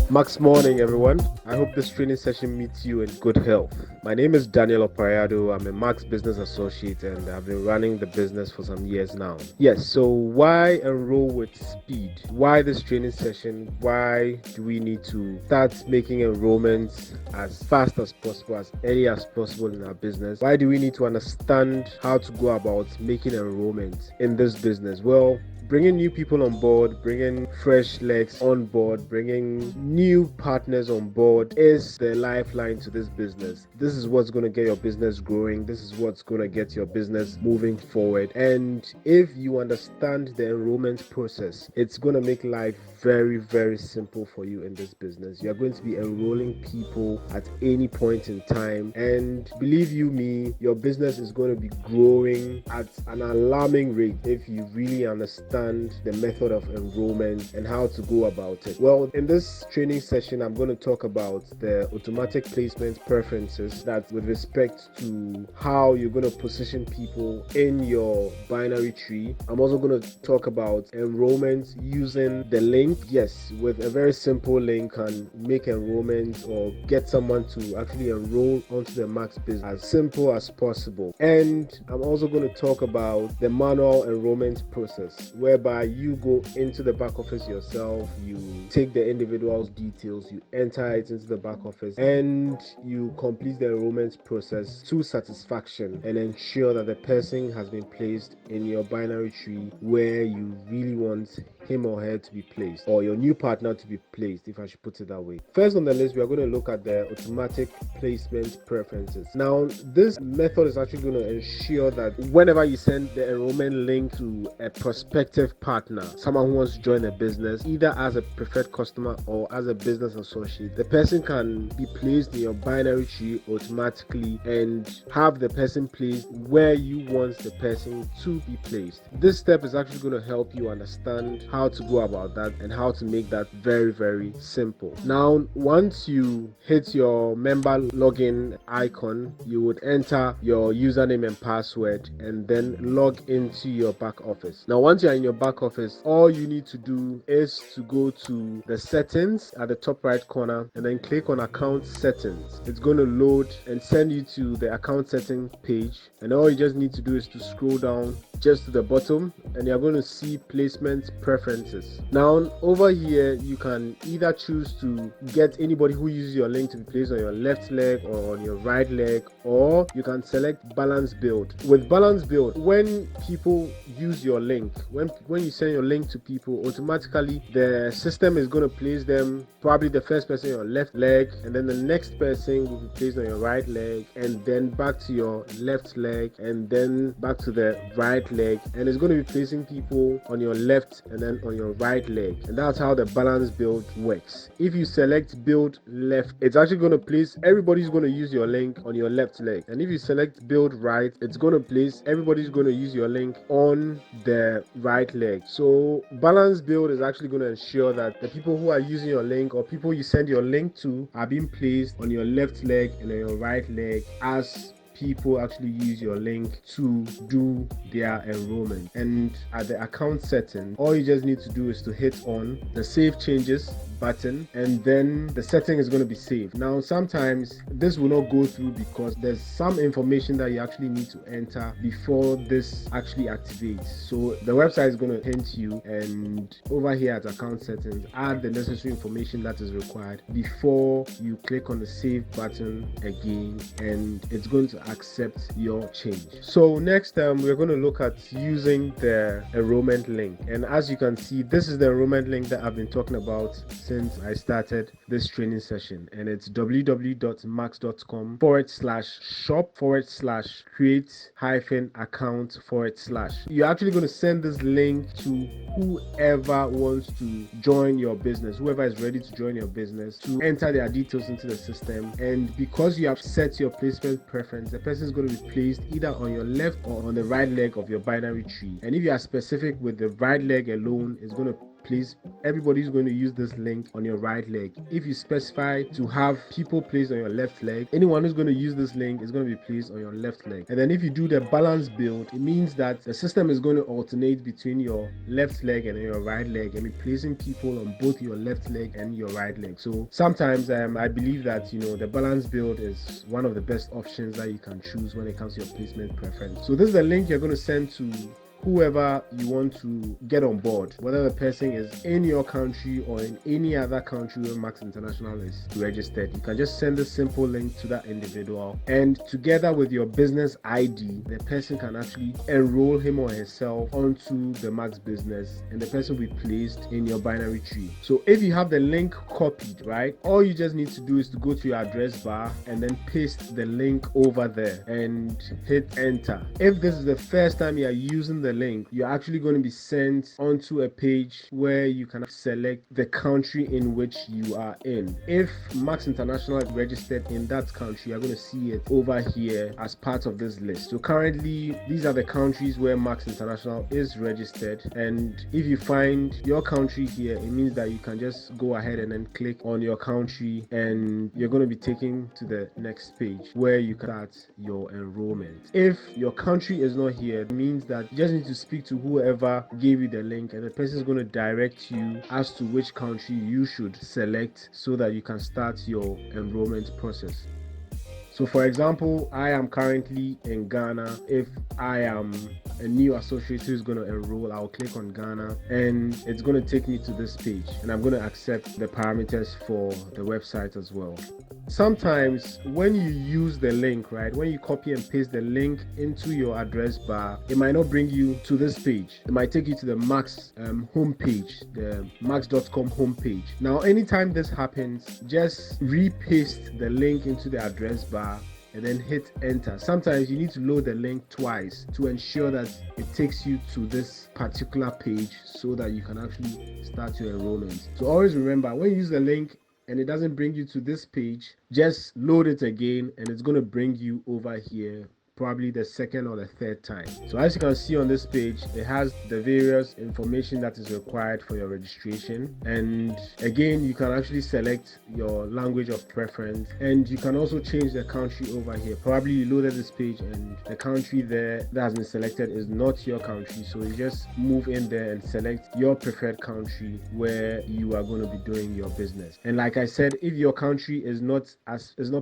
Max morning, everyone. I hope this training session meets you in good health. My name is Daniel Opare-Addo. I'm a Max Business Associate and I've been running the business for some years now. Yes, so why enroll with speed? Why this training session? Why do we need to start making enrollments as fast as possible, as early as possible in our business? Why do we need to understand how to go about making enrollments in this business? Well, bringing new people on board, bringing fresh legs on board, bringing new partners on board is the lifeline to this business. This is what's going to get your business growing. This is what's going to get your business moving forward. And if you understand the enrollment process, it's going to make life very, very simple for you in this business. You're going to be enrolling people at any point in time. And believe you me, your business is going to be growing at an alarming rate if you really understand the method of enrollment and how to go about it. Well, in this training session, I'm going to talk about the automatic placement preferences, that with respect to how you're going to position people in your binary tree. I'm also going to talk about enrollment using the link. Yes, with a very simple link can make enrollment or get someone to actually enroll onto the Max business as simple as possible. And I'm also going to talk about the manual enrollment process, whereby you go into the back office yourself, you take the individual's details, you enter it into the back office, and you complete the enrollment process to satisfaction and ensure that the person has been placed in your binary tree where you really want him or her to be placed, or your new partner to be placed, if I should put it that way. First on the list, we are going to look at the automatic placement preferences. Now, this method is actually going to ensure that whenever you send the enrollment link to a prospective partner, someone who wants to join a business, either as a preferred customer or as a business associate, the person can be placed in your binary tree automatically and have the person placed where you want the person to be placed. This step is actually going to help you understand how to go about that and how to make that very, very simple. Now, once you hit your member login icon, you would enter your username and password and then log into your back office. Now, once you're in your back office, all you need to do is to go to the settings at the top right corner and then click on account settings. It's going to load and send you to the account settings page, and all you just need to do is to scroll down just to the bottom and you're going to see placement preferences. Now, over here you can either choose to get anybody who uses your link to be placed on your left leg or on your right leg, or you can select balance build. With balance build, when people use your link, when you send your link to people, automatically the system is going to place them, probably the first person on your left leg, and then the next person will be placed on your right leg, and then back to your left leg, and then back to the right leg, and it's going to be placing people on your left and then on your right leg. And that's how the balance build works. If you select build left, it's actually going to place everybody's going to use your link on your left leg, and if you select build right, it's going to place everybody's going to use your link on the right leg. So balance build is actually going to ensure that the people who are using your link or people you send your link to are being placed on your left leg and on your right leg as people actually use your link to do their enrollment. And at the account setting, all you just need to do is to hit on the save changes button, and then the setting is going to be saved. Now, sometimes this will not go through because there's some information that you actually need to enter before this actually activates. So the website is going to hint you, and over here at account settings, add the necessary information that is required before you click on the save button again, and it's going to accept your change. So next we're going to look at using the enrollment link, and as you can see, this is the enrollment link that I've been talking about since I started this training session, and it's www.max.com/shop/create-account/. You're actually going to send this link to whoever wants to join your business, whoever is ready to join your business, to enter their details into the system. And because you have set your placement preferences the person is going to be placed either on your left or on the right leg of your binary tree. And if you are specific with the right leg alone, it's going to place everybody's going to use this link on your right leg. If you specify to have people placed on your left leg, anyone who's going to use this link is going to be placed on your left leg. And then if you do the balance build, it means that the system is going to alternate between your left leg and your right leg and be placing people on both your left leg and your right leg. So sometimes I believe that the balance build is one of the best options that you can choose when it comes to your placement preference. So this is the link you're going to send to whoever you want to get on board, whether the person is in your country or in any other country where Max International is registered. You can just send a simple link to that individual, and together with your business ID, the person can actually enroll him or herself onto the Max business, and the person will be placed in your binary tree. So if you have the link copied, right, all you just need to do is to go to your address bar and then paste the link over there and hit enter. If this is the first time you are using the link, you're actually going to be sent onto a page where you can select the country in which you are in. If Max International is registered in that country, you're going to see it over here as part of this list. So currently, these are the countries where Max International is registered, and if you find your country here, it means that you can just go ahead and then click on your country, and you're going to be taken to the next page where you can start your enrollment. If your country is not here, it means that you just need to speak to whoever gave you the link, and the person is going to direct you as to which country you should select so that you can start your enrollment process. So for example, I am currently in Ghana. If I am a new associate who's going to enroll, I'll click on Ghana and it's going to take me to this page, and I'm going to accept the parameters for the website as well. Sometimes when you use the link, right, when you copy and paste the link into your address bar, it might not bring you to this page. It might take you to the Max homepage, the max.com homepage. Now, anytime this happens, just repaste the link into the address bar and then hit enter. Sometimes you need to load the link twice to ensure that it takes you to this particular page so that you can actually start your enrollment. So always remember, when you use the link and it doesn't bring you to this page, just load it again and it's going to bring you over here, probably the second or the third time. So as you can see on this page, it has the various information that is required for your registration, and again, you can actually select your language of preference, and you can also change the country over here. Probably you loaded this page and the country there that has been selected is not your country, so you just move in there and select your preferred country where you are going to be doing your business. And like I said, if your country is not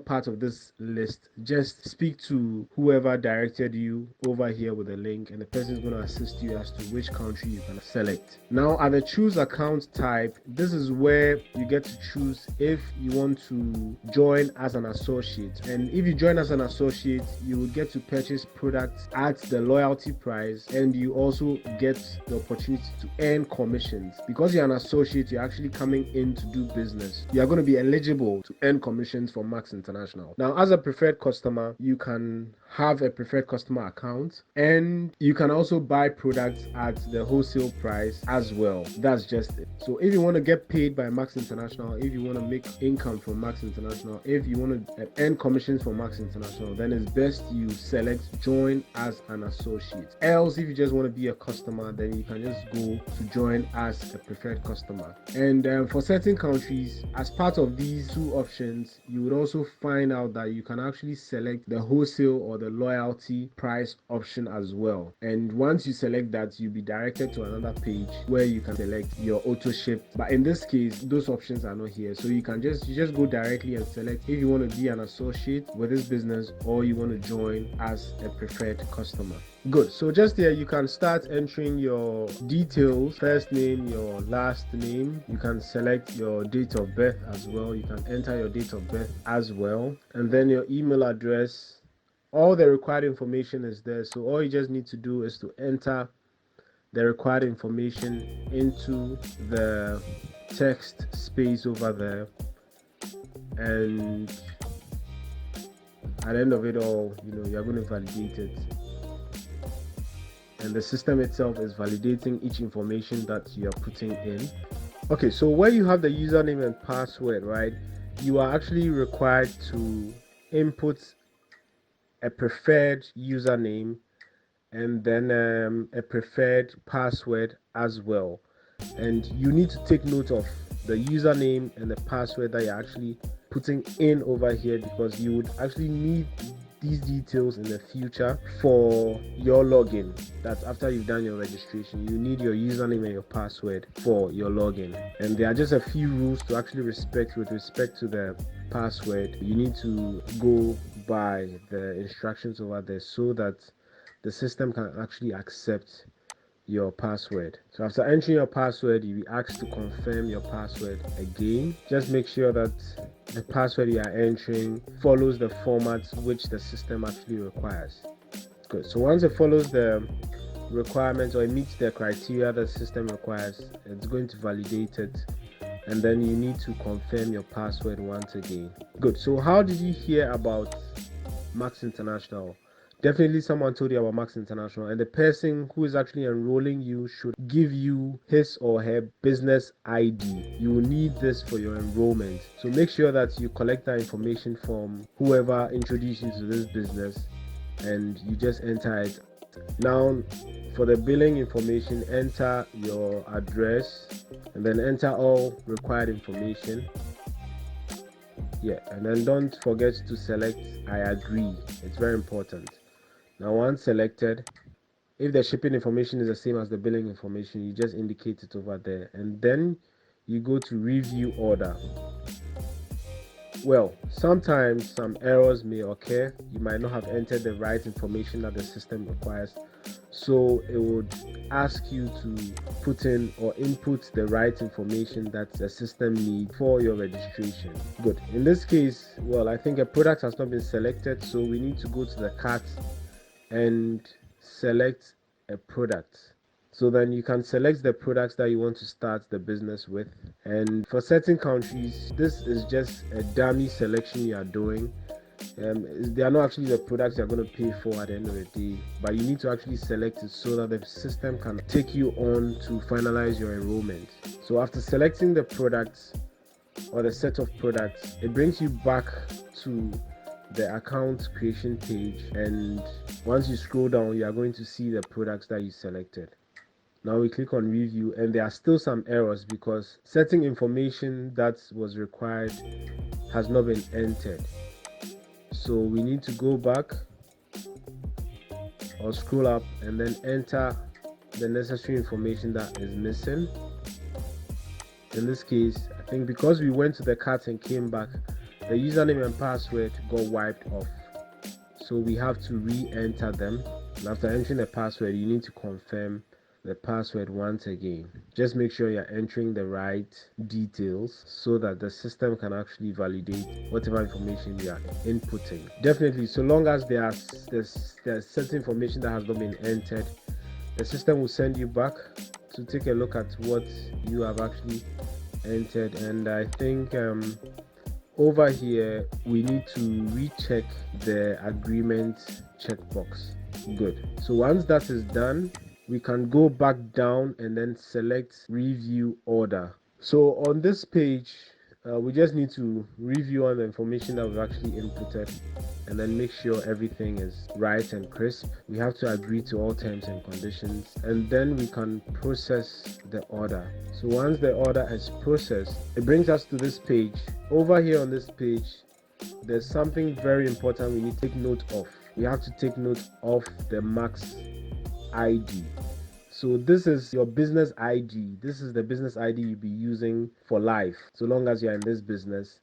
part of this list, just speak to whoever directed you over here with a link, and the person is going to assist you as to which country you can select. Now at the choose account type, this is where you get to choose if you want to join as an associate. And if you join as an associate, you will get to purchase products at the loyalty price, and you also get the opportunity to earn commissions. Because you're an associate, you're actually coming in to do business. You are going to be eligible to earn commissions from Max International. Now, as a preferred customer, you can have a preferred customer account, and you can also buy products at the wholesale price as well. That's just it. So if you want to get paid by Max International, if you want to make income from Max International, if you want to earn commissions from Max International, then it's best you select join as an associate. Else, if you just want to be a customer, then you can just go to join as a preferred customer. And for certain countries, as part of these two options, you would also find out that you can actually select the wholesale or the loyalty price option as well. And once you select that, you'll be directed to another page where you can select your auto ship. But in this case, those options are not here. So you just go directly and select if you want to be an associate with this business or you want to join as a preferred customer. Good. So just there, you can start entering your details: first name, your last name. You can select your date of birth as well. You can enter your date of birth as well, and then your email address. All the required information is there. So all you just need to do is to enter the required information into the text space over there, and at the end of it all, you're going to validate it. And the system itself is validating each information that you are putting in. Okay, so where you have the username and password, right, you are actually required to input a preferred username, and then a preferred password as well. And you need to take note of the username and the password that you're actually putting in over here, because you would actually need these details in the future for your login. That's after you've done your registration. You need your username and your password for your login. And there are just a few rules to actually respect with respect to the password. You need to go by the instructions over there so that the system can actually accept your password. So after entering your password, you'll be asked to confirm your password again. Just make sure that the password you are entering follows the format which the system actually requires. Good. So once it follows the requirements, or it meets the criteria the system requires, it's going to validate it, and then you need to confirm your password once again. Good. So how did you hear about Max International? Definitely someone told you about Max International, and the person who is actually enrolling you should give you his or her business ID. You will need this for your enrollment. So make sure that you collect that information from whoever introduced you to this business, and you just enter it. Now, for the billing information, enter your address and then enter all required information. Yeah, and then don't forget to select I agree. It's very important. Now, once selected, if the shipping information is the same as the billing information, you just indicate it over there, and then you go to review order. Well, sometimes some errors may occur. You might not have entered the right information that the system requires, so it would ask you to put in or input the right information that the system needs for your registration. Good. In this case, well, I think a product has not been selected, so we need to go to the cart and select a product. So then you can select the products that you want to start the business with. And for certain countries, this is just a dummy selection you are doing. They are not actually the products you're going to pay for at the end of the day, but you need to actually select it so that the system can take you on to finalize your enrollment. So after selecting the products or the set of products, it brings you back to the account creation page, and once you scroll down, you are going to see the products that you selected. Now we click on review, and there are still some errors because certain information that was required has not been entered. So we need to go back or scroll up and then enter the necessary information that is missing. In this case, I think because we went to the cart and came back, the username and password got wiped off. So we have to re-enter them. And after entering the password, you need to confirm the password once again. Just make sure you're entering the right details so that the system can actually validate whatever information you are inputting. Definitely, so long as there's certain information that has not been entered, the system will send you back to take a look at what you have actually entered. And I think over here we need to recheck the agreement checkbox. Good. So once that is done, we can go back down and then select review order. So on this page, we just need to review on the information that we've actually inputted and then make sure everything is right and crisp. We have to agree to all terms and conditions, and then we can process the order. So once the order is processed, it brings us to this page. Over here on this page, there's something very important we need to take note of. We have to take note of the Max ID. So this is your business ID. This is the business ID you'll be using for life, so long as you're in this business,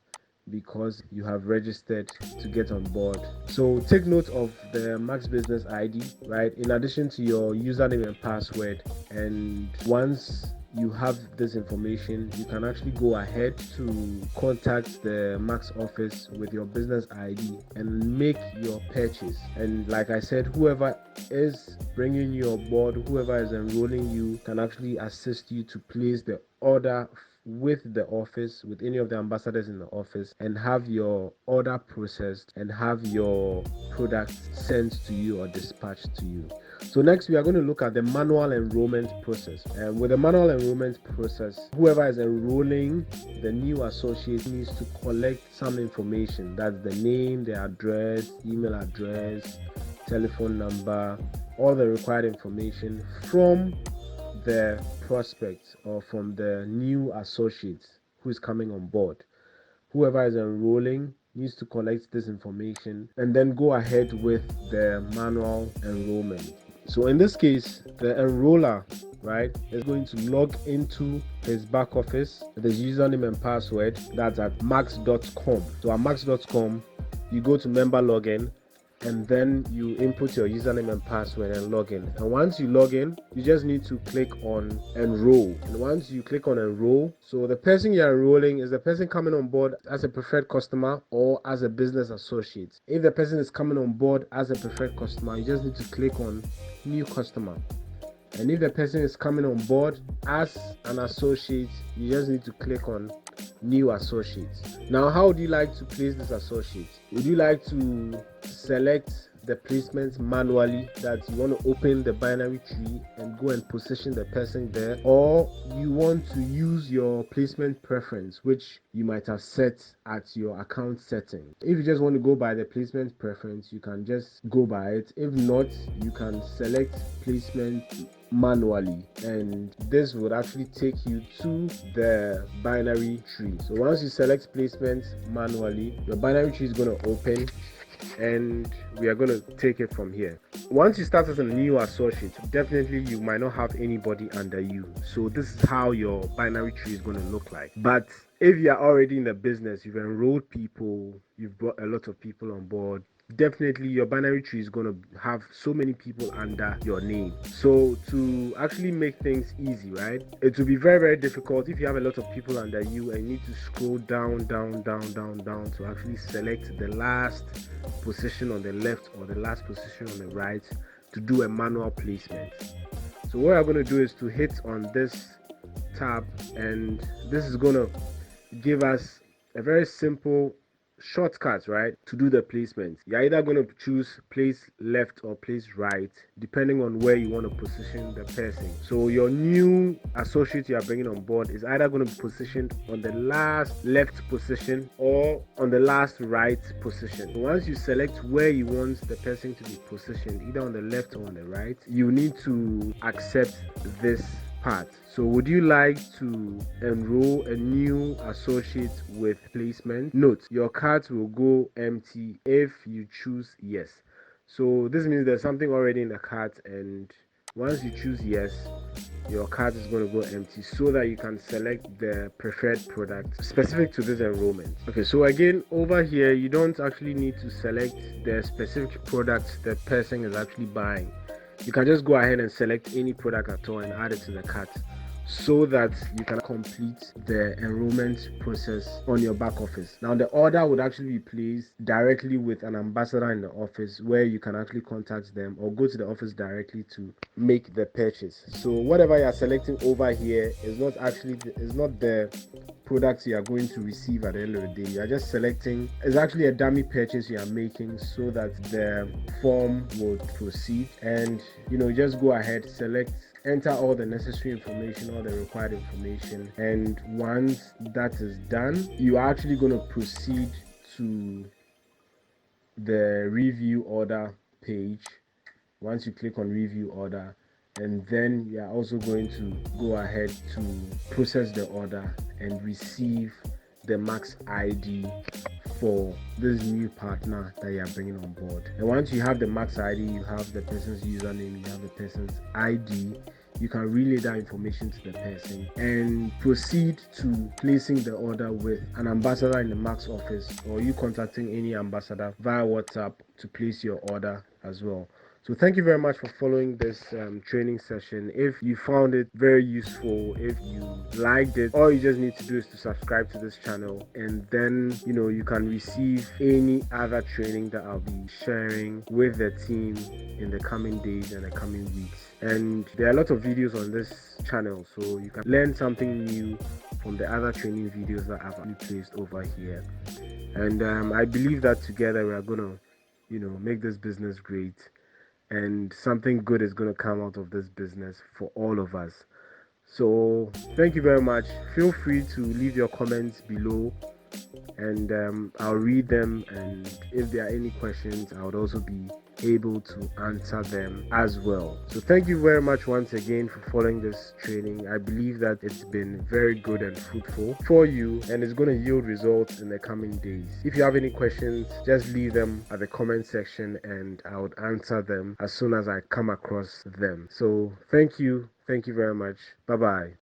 because you have registered to get on board. So take note of the Max Business ID, right? In addition to your username and password. And once you have this information, you can actually go ahead to contact the Max office with your business ID and make your purchase. And like I said, whoever is bringing you on board, whoever is enrolling you, can actually assist you to place the order with the office, with any of the ambassadors in the office, and have your order processed and have your product sent to you or dispatched to you. So next we are going to look at the manual enrollment process. And with the manual enrollment process, whoever is enrolling the new associate needs to collect some information. That's the name, the address, email address, telephone number, all the required information from the prospect or from the new associate who is coming on board. Whoever is enrolling needs to collect this information and then go ahead with the manual enrollment. So in this case, the enroller, right, is going to log into his back office with his username and password. That's at max.com. So at max.com, you go to member login, and then you input your username and password and log in. And once you log in, you just need to click on enroll. And once you click on enroll, so the person you're enrolling is the person coming on board as a preferred customer or as a business associate. If the person is coming on board as a preferred customer, you just need to click on new customer. And if the person is coming on board as an associate, you just need to click on new associates. Now, how would you like to place this associate? Would you like to select the placement manually, that you want to open the binary tree and go and position the person there, or you want to use your placement preference, which you might have set at your account setting? If you just want to go by the placement preference, you can just go by it. If not, you can select placement manually, and this would actually take you to the binary tree. So once you select placement manually, your binary tree is going to open, and we are going to take it from here. Once you start as a new associate, definitely you might not have anybody under you, so this is how your binary tree is going to look like. But if you are already in the business, you've enrolled people, you've brought a lot of people on board, definitely your binary tree is going to have so many people under your name. So to actually make things easy, right, it will be very, very difficult if you have a lot of people under you and you need to scroll down to actually select the last position on the left or the last position on the right to do a manual placement. So what I'm going to do is to hit on this tab, and this is going to give us a very simple shortcut, right, to do the placement. You're either going to choose place left or place right, depending on where you want to position the person. So your new associate you are bringing on board is either going to be positioned on the last left position or on the last right position. Once you select where you want the person to be positioned, either on the left or on the right, you need to accept this part. So would you like to enroll a new associate with placement? Note, your cart will go empty if you choose yes. So this means there's something already in the cart, and once you choose yes, your cart is going to go empty so that you can select the preferred product specific to this enrollment. Okay, so again, over here, you don't actually need to select the specific product the person is actually buying. You can just go ahead and select any product at all and add it to the cart, so that you can complete the enrollment process on your back office. Now, the order would actually be placed directly with an ambassador in the office, where you can actually contact them or go to the office directly to make the purchase. So whatever you are selecting over here is not the products you are going to receive at the end of the day. You are just selecting, it's actually a dummy purchase you are making so that the form will proceed. And just go ahead, select, enter all the necessary information, all the required information, and once that is done, you are actually going to proceed to the review order page. Once you click on review order, and then you are also going to go ahead to process the order and receive the max ID for this new partner that you are bringing on board. And once you have the max ID, you have the person's username, you have the person's ID, you can relay that information to the person and proceed to placing the order with an ambassador in the max office, or you contacting any ambassador via WhatsApp to place your order as well. So thank you very much for following this training session. If you found it very useful, if you liked it, all you just need to do is to subscribe to this channel, and then you can receive any other training that I'll be sharing with the team in the coming days and the coming weeks. And there are a lot of videos on this channel, so you can learn something new from the other training videos that I've placed over here. And I believe that together we are gonna make this business great. and something good is going to come out of this business for all of us. So, thank you very much. Feel free to leave your comments below, and I'll read them. And if there are any questions, I would also be able to answer them as well. So, thank you very much once again for following this training. I believe that it's been very good and fruitful for you, and it's going to yield results in the coming days. If you have any questions, just leave them at the comment section, and I would answer them as soon as I come across them. So, thank you. Thank you very much. Bye bye.